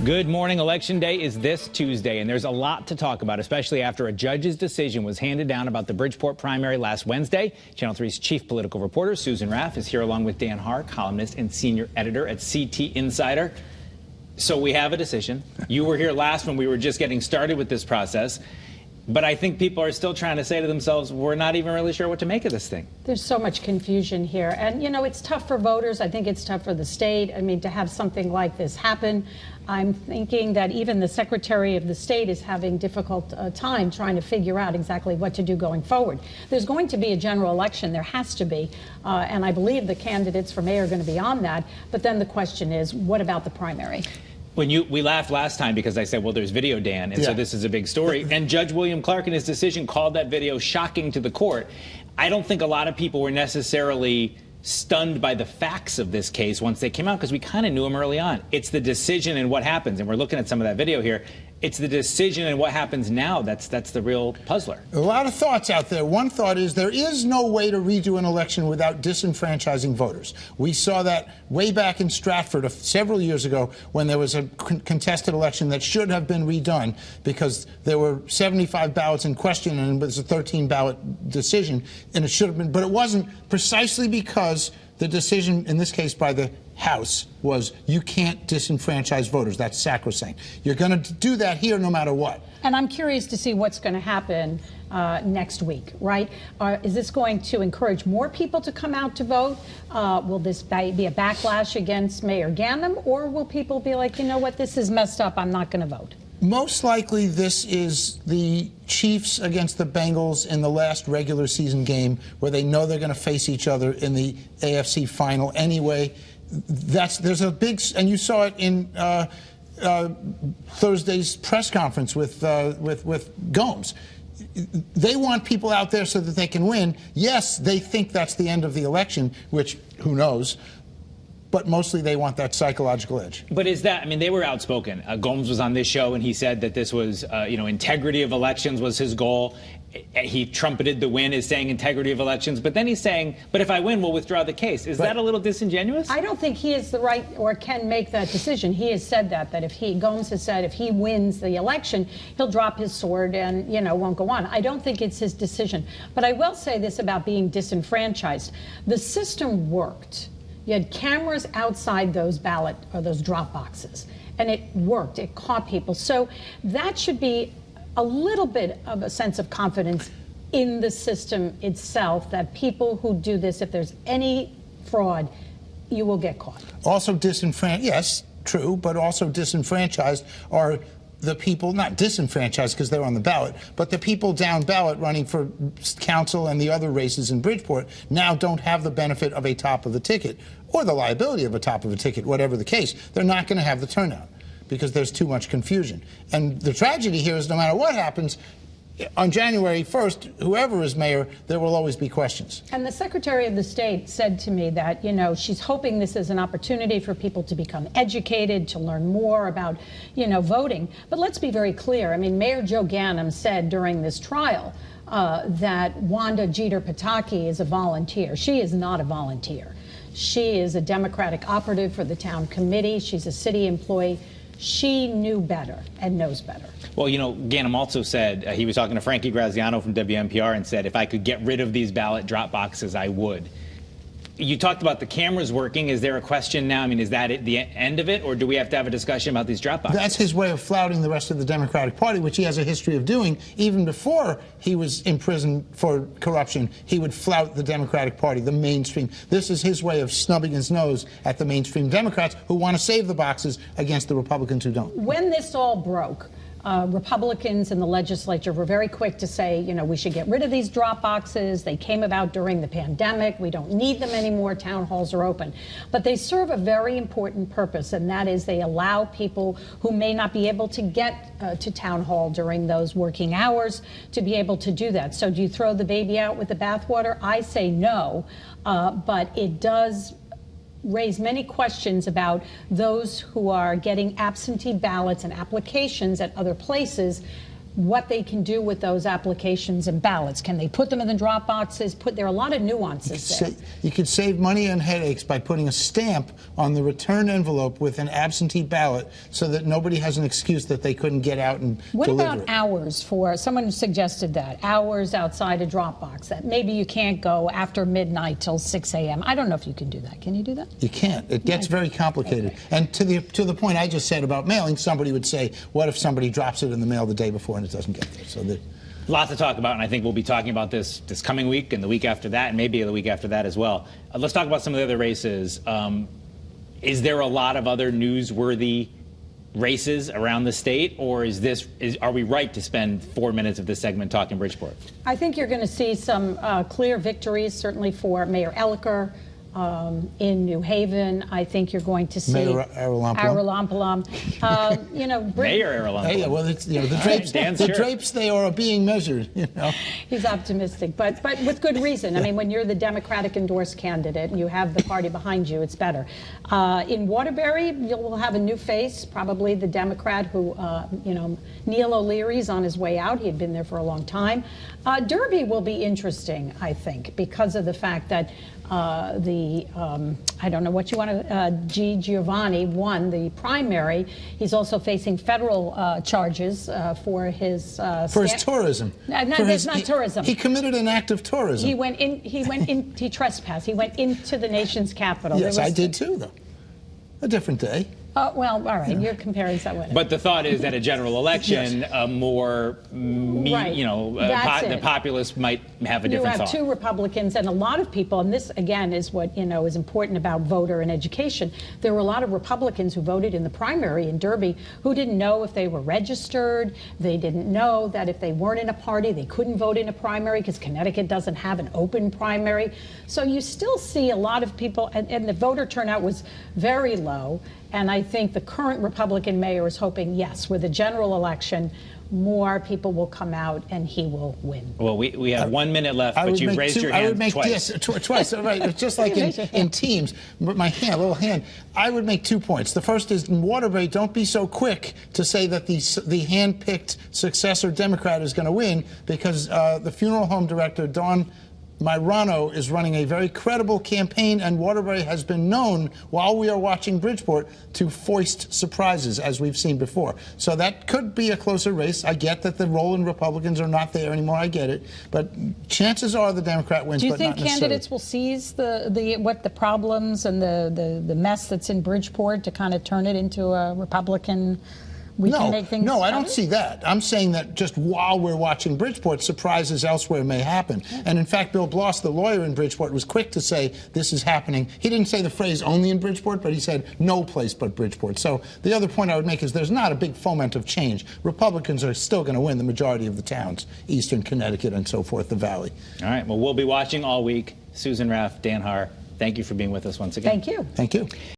Good morning. Election Day is this Tuesday, and there's a lot to talk about, especially after a judge's decision was handed down about the Bridgeport primary last Wednesday. Channel 3's chief political reporter, Susan Raff, is here along with Dan Haar, columnist and senior editor at CT Insider. So we have a decision. You were here last when we were just getting started with this process. But I think people are still trying to say to themselves, we're not even really sure what to make of this thing. There's so much confusion here. And, you know, it's tough for voters. I think it's tough for the state. I mean, to have something like this happen, I'm thinking that even the Secretary of the State is having difficult time trying to figure out exactly what to do going forward. There's going to be a general election. There has to be. And I believe the candidates for mayor are going to be on that. But then the question is, what about the primary? We laughed last time because I said, well, there's video, Dan, and so this is a big story. And Judge William Clark in his decision called that video shocking to the court. I don't think a lot of people were necessarily stunned by the facts of this case once they came out, because we kind of knew them early on. It's the decision and what happens, and we're looking at some of that video here. It's the decision and what happens now that's the real puzzler. A lot of thoughts out there. One thought is there is no way to redo an election without disenfranchising voters. We saw that way back in Stratford several years ago when there was a contested election that should have been redone because there were 75 ballots in question and it was a 13-ballot decision, and it should have been, but it wasn't, precisely because the decision, in this case by the House, was you can't disenfranchise voters. That's sacrosanct. You're going to do that here no matter what. And I'm curious to see what's going to happen next week, right? Is this going to encourage more people to come out to vote? Will this be a backlash against Mayor Ganem, or will people be like, you know what, this is messed up, I'm not going to vote? Most likely this is the Chiefs against the Bengals in the last regular season game where they know they're going to face each other in the AFC final anyway. There's a big, and you saw it in Thursday's press conference with Gomes. They want people out there so that they can win. Yes, they think that's the end of the election, which, who knows, but mostly they want that psychological edge. But is that, I mean, they were outspoken. Gomes was on this show and he said that this was, integrity of elections was his goal. He trumpeted the win as saying integrity of elections, but then he's saying, but if I win, we'll withdraw the case. Is that a little disingenuous? I don't think he is the right or can make that decision. He has said that if Gomes has said if he wins the election, he'll drop his sword and, won't go on. I don't think it's his decision. But I will say this about being disenfranchised. The system worked. You had cameras outside those ballot or those drop boxes, and it worked. It caught people. So that should be a little bit of a sense of confidence in the system itself, that people who do this, if there's any fraud, you will get caught. Also disenfranchised, yes, true, but also disenfranchised are the people, not disenfranchised because they're on the ballot, but the people down ballot running for council and the other races in Bridgeport now don't have the benefit of a top of the ticket or the liability of a top of a ticket, whatever the case. They're not going to have the turnout because there's too much confusion. And the tragedy here is no matter what happens, on January 1st, whoever is mayor, there will always be questions. And the Secretary of the State said to me that, she's hoping this is an opportunity for people to become educated, to learn more about, voting. But let's be very clear. I mean, Mayor Joe Ganem said during this trial that Wanda Jeter Pataki is a volunteer. She is not a volunteer. She is a Democratic operative for the town committee. She's a city employee. She knew better and knows better. Well, Ganem also said, he was talking to Frankie Graziano from WNPR and said, if I could get rid of these ballot drop boxes, I would. You talked about the cameras working. Is there a question now? I mean, is that the end of it, or do we have to have a discussion about these drop boxes? That's his way of flouting the rest of the Democratic Party, which he has a history of doing. Even before he was in prison for corruption, he would flout the Democratic Party, the mainstream. This is his way of snubbing his nose at the mainstream Democrats who want to save the boxes against the Republicans who don't. When this all broke, Republicans in the legislature were very quick to say, we should get rid of these drop boxes. They came about during the pandemic. We don't need them anymore. Town halls are open. But they serve a very important purpose, and that is they allow people who may not be able to get to town hall during those working hours to be able to do that. So do you throw the baby out with the bathwater? I say no, but it does raise many questions about those who are getting absentee ballots and applications at other places what they can do with those applications and ballots. Can they put them in the drop boxes? There are a lot of nuances there. You could save money and headaches by putting a stamp on the return envelope with an absentee ballot so that nobody has an excuse that they couldn't get out and What deliver about it. hours for, someone suggested that, hours outside a drop box, that maybe you can't go after midnight till 6 a.m. I don't know if you can do that. Can you do that? You can't. It gets very complicated. Okay. And to the point I just said about mailing, somebody would say, what if somebody drops it in the mail the day before and it doesn't get there? So Lots to talk about, and I think we'll be talking about this coming week and the week after that, and maybe the week after that as well. Let's talk about some of the other races. Is there a lot of other newsworthy races around the state, or are we right to spend 4 minutes of this segment talking Bridgeport? I think you're going to see some clear victories, certainly for Mayor Elliker. In New Haven, I think you're going to see Mayor Aralampolam. Mayor Aralampolam. Yeah, well, it's, the drapes they are being measured. He's optimistic, but with good reason. I mean, when you're the Democratic endorsed candidate and you have the party behind you, it's better. In Waterbury, you'll have a new face, probably the Democrat who, Neil O'Leary's on his way out. He had been there for a long time. Derby will be interesting, I think, because of the fact that I don't know what you want to, G. Giovanni won the primary. He's also facing federal charges for his tourism. It's not tourism. He committed an act of tourism. He trespassed. He went into the nation's capital. Yes, I did too, though. A different day. Well, all right, you're comparing someone. But the thought is that a general election, Yes. the populace might have a different thought. You have two Republicans and a lot of people, and this, again, is what, is important about voter and education. There were a lot of Republicans who voted in the primary in Derby who didn't know if they were registered. They didn't know that if they weren't in a party, they couldn't vote in a primary because Connecticut doesn't have an open primary. So you still see a lot of people, and the voter turnout was very low. And I think the current Republican mayor is hoping, yes, with a general election, more people will come out and he will win. Well, we have 1 minute left, but you've raised your hand twice. Yes, twice. Right. It's just like in teams. My little hand. I would make 2 points. The first is in Waterbury, don't be so quick to say that the hand-picked successor Democrat is going to win, because the funeral home director, Dawn Myrano, is running a very credible campaign, and Waterbury has been known, while we are watching Bridgeport, to foist surprises, as we've seen before. So that could be a closer race. I get that the rolling Republicans are not there anymore. I get it. But chances are the Democrat wins, Do you but think not necessarily. candidates will seize the problems and the mess that's in Bridgeport to kind of turn it into a Republican? No, I don't see that. I'm saying that just while we're watching Bridgeport, surprises elsewhere may happen. Yeah. And in fact, Bill Bloss, the lawyer in Bridgeport, was quick to say this is happening. He didn't say the phrase only in Bridgeport, but he said no place but Bridgeport. So the other point I would make is there's not a big foment of change. Republicans are still going to win the majority of the towns, eastern Connecticut and so forth, the Valley. All right, well, we'll be watching all week. Susan, Raff, Dan Haar, thank you for being with us once again. Thank you. Thank you.